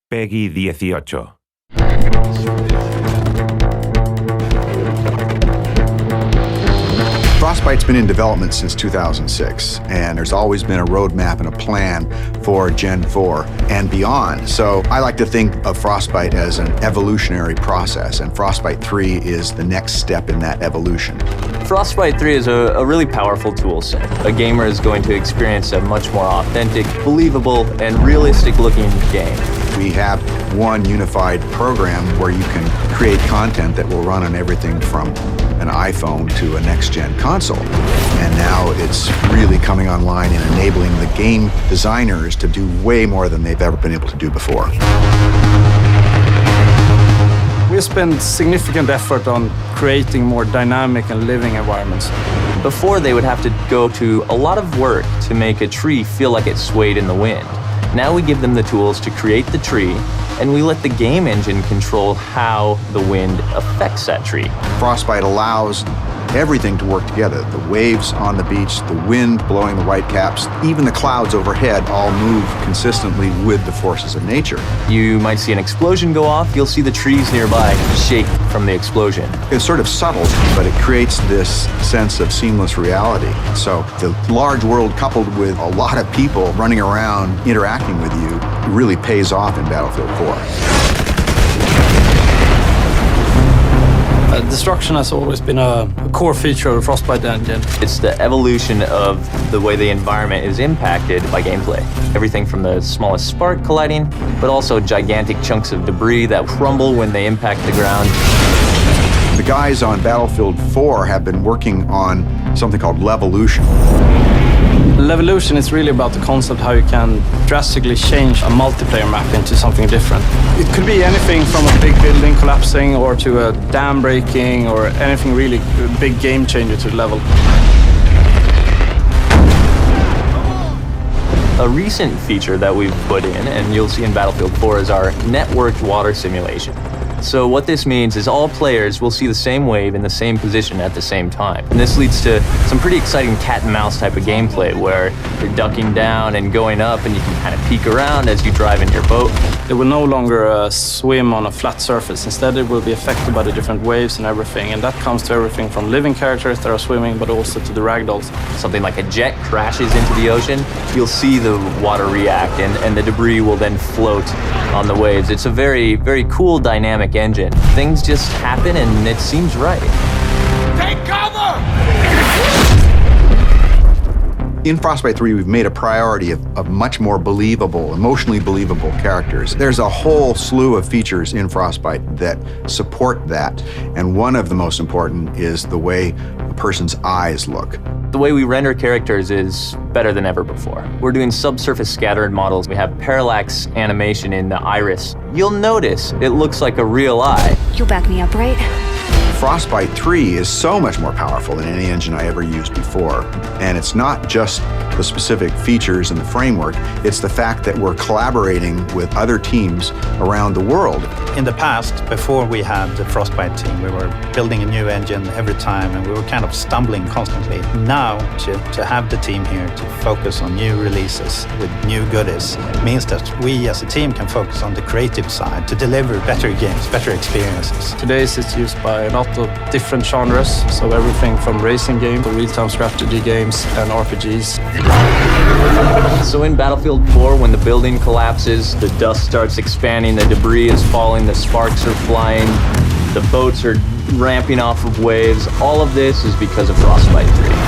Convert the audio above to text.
Peggy 18. Frostbite's been in development since 2006, and there's always been a roadmap and a plan for Gen 4 and beyond. So I like to think of Frostbite as an evolutionary process, and Frostbite 3 is the next step in that evolution. Frostbite 3 is a really powerful tool set. A gamer is going to experience a much more authentic, believable, and realistic-looking game. We have one unified program where you can create content that will run on everything from an iPhone to a next-gen console. And now it's really coming online and enabling the game designers to do way more than they've ever been able to do before. We spend significant effort on creating more dynamic and living environments. Before, they would have to go to a lot of work to make a tree feel like it swayed in the wind. Now we give them the tools to create the tree, and we let the game engine control how the wind affects that tree. Frostbite allows everything to work together. The waves on the beach, the wind blowing the whitecaps, even the clouds overhead all move consistently with the forces of nature. You might see an explosion go off, you'll see the trees nearby shake from the explosion. It's sort of subtle, but it creates this sense of seamless reality. So the large world coupled with a lot of people running around interacting with you really pays off in Battlefield 4. Destruction has always been a core feature of the Frostbite engine. It's the evolution of the way the environment is impacted by gameplay. Everything from the smallest spark colliding, but also gigantic chunks of debris that crumble when they impact the ground. The guys on Battlefield 4 have been working on something called Levolution. Levolution is really about the concept how you can drastically change a multiplayer map into something different. It could be anything from a big building collapsing or to a dam breaking or anything really big game changer to the level. A recent feature that we've put in, and you'll see in Battlefield 4, is our networked water simulation. So what this means is all players will see the same wave in the same position at the same time. And this leads to some pretty exciting cat and mouse type of gameplay where you're ducking down and going up and you can kind of peek around as you drive in your boat. It will no longer swim on a flat surface. Instead, it will be affected by the different waves and everything. And that comes to everything from living characters that are swimming, but also to the ragdolls. Something like a jet crashes into the ocean, you'll see the water react and the debris will then float on the waves. It's a very, very cool dynamic engine. Things just happen and it seems right. Take cover! In Frostbite 3, we've made a priority of much more believable, emotionally believable characters. There's a whole slew of features in Frostbite that support that, and one of the most important is the way a person's eyes look. The way we render characters is better than ever before. We're doing subsurface scattered models. We have parallax animation in the iris. You'll notice it looks like a real eye. You'll back me up, right? Frostbite 3 is so much more powerful than any engine I ever used before. And it's not just the specific features and the framework, it's the fact that we're collaborating with other teams around the world. In the past, before we had the Frostbite team, we were building a new engine every time and we were kind of stumbling constantly. Now, to have the team here to focus on new releases with new goodies means that we as a team can focus on the creative side to deliver better games, better experiences. Today it's used by a lot of different genres, so everything from racing games to real-time strategy games and RPGs. So in Battlefield 4, when the building collapses, the dust starts expanding, the debris is falling, the sparks are flying, the boats are ramping off of waves, all of this is because of Frostbite 3.